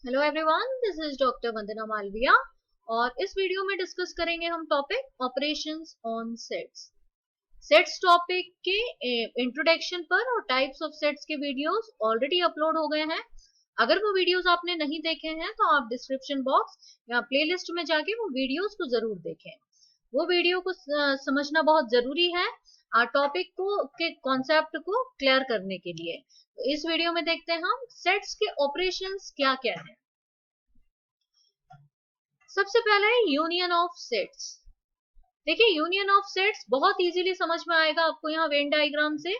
Hello everyone, this is doctor Vandana Malviya और इस video में डिस्कस करेंगे हम topic operations on sets. Sets topic के इंट्रोडक्शन पर और टाइप्स ऑफ सेट्स के वीडियोस ऑलरेडी अपलोड हो गए हैं। अगर वो वीडियोस आपने नहीं देखे हैं तो आप डिस्क्रिप्शन बॉक्स या प्लेलिस्ट में जाके वो वीडियोस को जरूर देखें। वो वीडियो को समझना बहुत जरूरी है टॉपिक को के कॉन्सेप्ट को क्लियर करने के लिए। तो इस वीडियो में देखते हैं हम सेट्स के ऑपरेशंस क्या क्या है। सबसे पहले है यूनियन ऑफ सेट्स। देखिए यूनियन ऑफ सेट्स बहुत इजीली समझ में आएगा आपको यहाँ वेन डायग्राम से।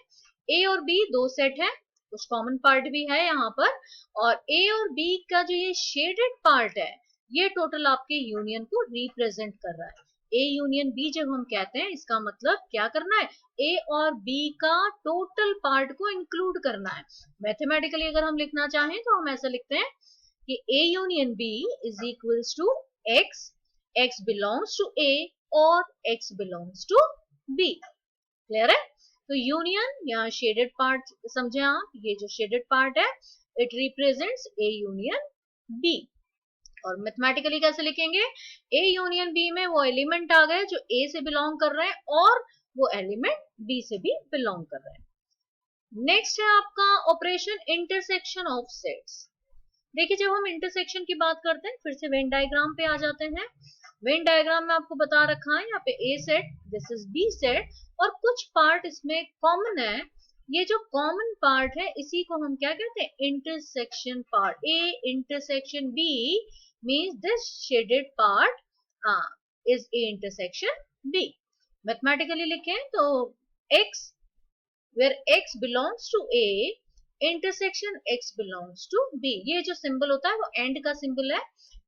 ए और बी दो सेट है, कुछ कॉमन पार्ट भी है यहाँ पर, और ए और बी का जो ये शेडेड पार्ट है ये टोटल आपके यूनियन को रिप्रेजेंट कर रहा है। ए यूनियन बी जब हम कहते हैं इसका मतलब क्या करना है, ए और बी का टोटल पार्ट को इंक्लूड करना है। मैथमेटिकली अगर हम लिखना चाहें तो हम ऐसा लिखते हैं कि A union B is equals to X, X belongs to A और X belongs to B। Clear है? तो यूनियन या शेडेड पार्ट समझे आप, ये जो शेडेड पार्ट है it represents A union B। और मैथमेटिकली कैसे लिखेंगे, A यूनियन B में वो एलिमेंट आ गए जो A से बिलोंग कर रहे हैं और वो एलिमेंट B से भी बिलोंग कर रहे हैं। नेक्स्ट है आपका ऑपरेशन इंटरसेक्शन ऑफ सेट्स। देखिए जब हम इंटरसेक्शन की बात करते हैं फिर से वेन डायग्राम पे आ जाते हैं। वेन डायग्राम में आपको बता रखा है यहाँ पे A set, this is B set, और कुछ पार्ट इसमें कॉमन है। ये जो कॉमन पार्ट है इसी को हम क्या कहते हैं, intersection part. A intersection B means this shaded part is A intersection B. Mathematically लिखें तो x where x belongs to a intersection x belongs to b। ये जो सिंबल होता है वो एंड का सिंबल है।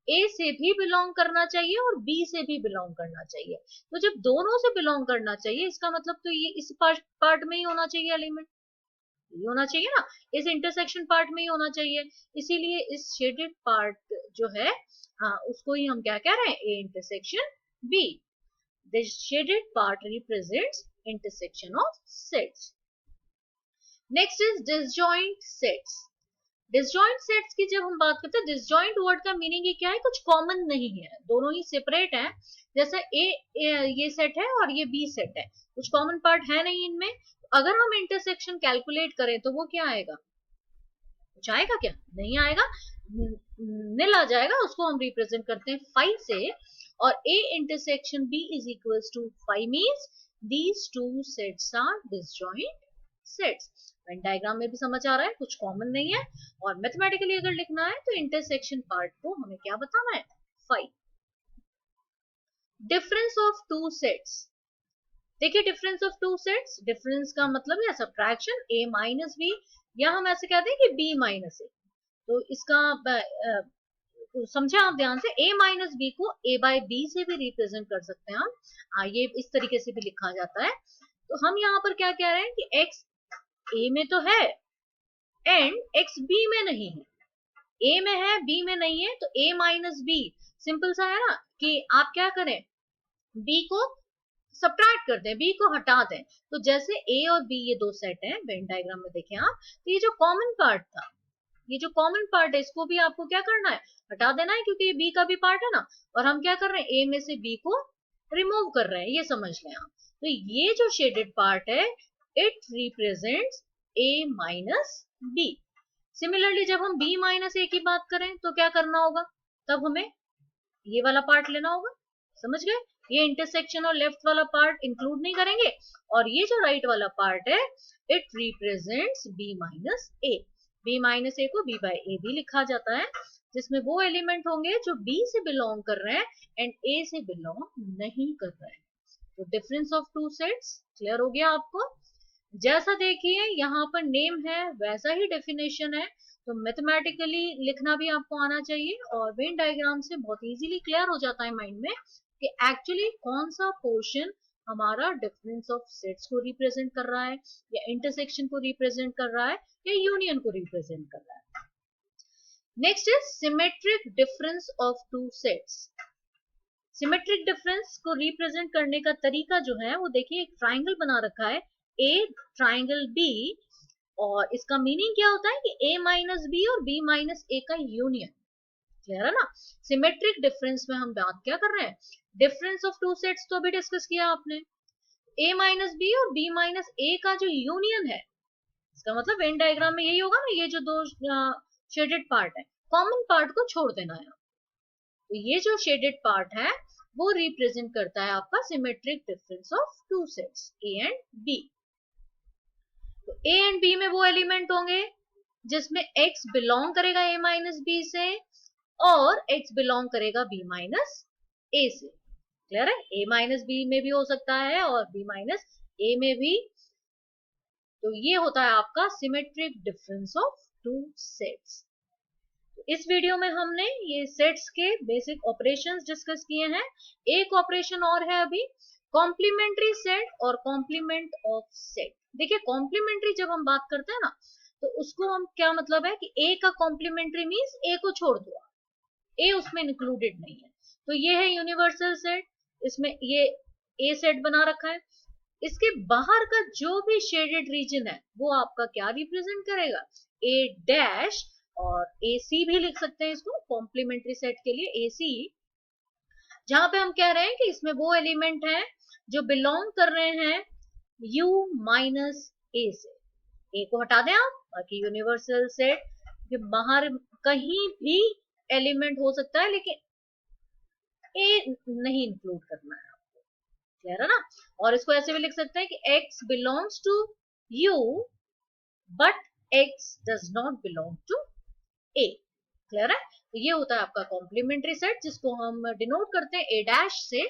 a से भी बिलोंग करना चाहिए और b से भी बिलोंग करना चाहिए। तो जब दोनों से बिलोंग करना चाहिए इसका मतलब तो ये इस पार्ट में ही होना चाहिए, एलिमेंट ये होना चाहिए ना, इस इंटरसेक्शन पार्ट में ही होना चाहिए। इसीलिए इस शेडेड पार्ट जो है उसको ही हम क्या कह रहे हैं, a intersection b। This shaded part represents intersection of sets. Next is disjoint sets. Disjoint sets की जब हम बात करते हैं, डिसजॉइंट वर्ड का मीनिंग ये क्या है, कुछ कॉमन नहीं है, दोनों ही सेपरेट हैं। जैसा ये सेट है और ये बी सेट है, कुछ कॉमन पार्ट है नहीं इनमें। अगर हम इंटरसेक्शन कैलकुलेट करें तो वो क्या आएगा, कुछ आएगा क्या, नहीं आएगा, निल आ जाएगा। उसको हम रिप्रेजेंट करते हैं 5 से, और a intersection b is equals to 5 means these two sets are disjoint sets. Venn diagram में भी समझ आ रहा है कुछ कॉमन नहीं है। और मैथमेटिकली अगर लिखना है तो इंटरसेक्शन पार्ट को हमें क्या बताना है, 5। Difference of two sets. देखिए difference of two sets, difference का मतलब है सब्ट्रैक्शन, a माइनस बी, या हम ऐसे कहते हैं कि b माइनस ए। तो इसका तो समझे आप ध्यान से, a माइनस बी को a बाय बी से भी रिप्रेजेंट कर सकते हैं हम। ये इस तरीके से भी लिखा जाता है। तो हम यहाँ पर क्या कह रहे हैं कि x a में तो है एंड x b में नहीं है। a में है b में नहीं है, तो a माइनस बी सिंपल सा है ना, कि आप क्या करें, b को सब्ट्रैक्ट कर दें, b को हटा दें। तो जैसे a और b ये दो सेट हैं, वेन डायग्राम में देखें आप, तो ये जो कॉमन पार्ट था, ये जो कॉमन पार्ट है इसको भी आपको क्या करना है, हटा देना है, क्योंकि ये बी का भी पार्ट है ना। और हम क्या कर रहे हैं, ए में से बी को रिमूव कर रहे हैं, ये समझ लें आप। तो ये जो शेडेड पार्ट है it represents A minus B. Similarly जब हम b माइनस ए की बात करें तो क्या करना होगा, तब हमें ये वाला पार्ट लेना होगा। समझ गए, ये इंटरसेक्शन और लेफ्ट वाला पार्ट इंक्लूड नहीं करेंगे, और ये जो राइट वाला पार्ट है it represents b minus A. b minus A को b बाय ए भी लिखा जाता है, जिसमें वो एलिमेंट होंगे जो b से बिलोंग कर रहे हैं एंड a से बिलोंग नहीं कर रहे हैं। तो difference of two sets clear हो गया आपको। जैसा देखिए यहाँ पर नेम है वैसा ही डेफिनेशन है, तो मैथमेटिकली लिखना भी आपको आना चाहिए, और वेन डायग्राम से बहुत इजीली क्लियर हो जाता है माइंड में कि एक्चुअली कौन सा पोर्शन हमारा डिफरेंस ऑफ सेट्स को रिप्रेजेंट कर रहा है, या इंटरसेक्शन को रिप्रेजेंट कर रहा है, या यूनियन को रिप्रेजेंट कर रहा है। Next is symmetric difference of two sets. Symmetric difference को रिप्रेजेंट करने का तरीका जो है वो देखिए, एक ट्राइंगल बना रखा है, ए ट्राइंगल बी, और इसका मीनिंग क्या होता है कि a माइनस बी और b माइनस ए का यूनियन। क्लियर है ना। सिमेट्रिक डिफरेंस में हम बात क्या कर रहे हैं, डिफरेंस ऑफ टू सेट्स तो अभी डिस्कस किया आपने, a माइनस बी और b माइनस ए का जो यूनियन है, इसका मतलब वेन डायग्राम में यही होगा ना, ये जो दो शेडेड पार्ट है, कॉमन पार्ट को छोड़ देना है। तो ये जो शेडेड पार्ट है वो रिप्रेजेंट करता है आपका symmetric difference of two sets a and b। तो a एंड b में वो एलिमेंट होंगे जिसमें x बिलोंग करेगा a माइनस बी से और x बिलोंग करेगा b माइनस ए से। क्लियर है, a माइनस बी में भी हो सकता है और b माइनस ए में भी। तो ये होता है आपका symmetric difference of two sets. तो इस वीडियो में हमने ये सेट्स के बेसिक ऑपरेशंस डिस्कस किए हैं। एक ऑपरेशन और है अभी, कॉम्प्लीमेंट्री सेट और कॉम्प्लीमेंट ऑफ सेट। देखिए कॉम्प्लीमेंट्री जब हम बात करते हैं ना, तो उसको हम क्या मतलब है कि ए का कॉम्प्लीमेंट्री मीन्स ए को छोड़ दो, ए उसमें इंक्लूडेड नहीं है। तो ये है यूनिवर्सल सेट, इसमें ये ए सेट बना रखा है। इसके बाहर का जो भी शेडेड रीजन है वो आपका क्या रिप्रेजेंट करेगा, ए डैश, और ए सी भी लिख सकते हैं इसको कॉम्प्लीमेंट्री सेट के लिए, ए सी, जहां पे हम कह रहे हैं कि इसमें वो एलिमेंट है जो बिलोंग कर रहे हैं u माइनस ए से। ए को हटा दें आप, बाकी यूनिवर्सल सेट के बाहर कहीं भी एलिमेंट हो सकता है लेकिन ए नहीं इंक्लूड करना है, क्लियर है ना। और इसको ऐसे भी लिख सकते हैं कि x belongs to u but x does not belong to a। Clear है, तो ये होता है आपका कॉम्प्लीमेंट्री सेट जिसको हम डिनोट करते हैं a डैश से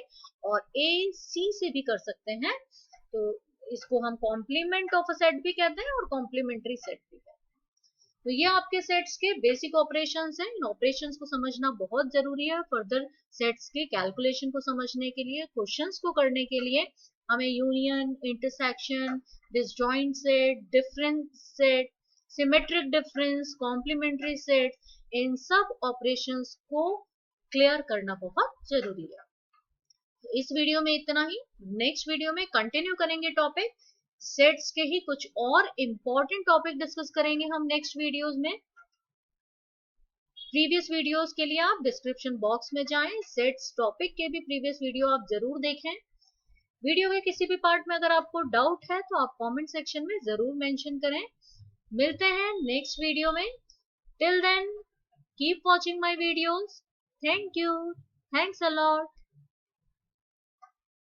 और a c से भी कर सकते हैं। तो इसको हम कॉम्प्लीमेंट ऑफ अ सेट भी कहते हैं और कॉम्प्लीमेंट्री सेट भी कहते हैं। तो ये आपके सेट्स के बेसिक ऑपरेशंस हैं। इन ऑपरेशंस को समझना बहुत जरूरी है फर्दर सेट्स के कैलकुलेशन को समझने के लिए, क्वेश्चंस को करने के लिए हमें union, intersection, disjoint set, difference set, symmetric difference, complementary set, इन सब ऑपरेशंस को क्लियर करना बहुत जरूरी है। तो इस वीडियो में इतना ही। नेक्स्ट वीडियो में कंटिन्यू करेंगे टॉपिक, सेट्स के ही कुछ और इंपॉर्टेंट टॉपिक डिस्कस करेंगे हम नेक्स्ट वीडियोस में। प्रीवियस वीडियोस के लिए आप डिस्क्रिप्शन बॉक्स में जाएं, सेट्स टॉपिक के भी प्रीवियस वीडियो आप जरूर देखें। वीडियो के किसी भी पार्ट में अगर आपको डाउट है तो आप कमेंट सेक्शन में जरूर मेंशन करें। मिलते हैं नेक्स्ट वीडियो में। Till then keep watching my videos. Thank you, thanks a lot.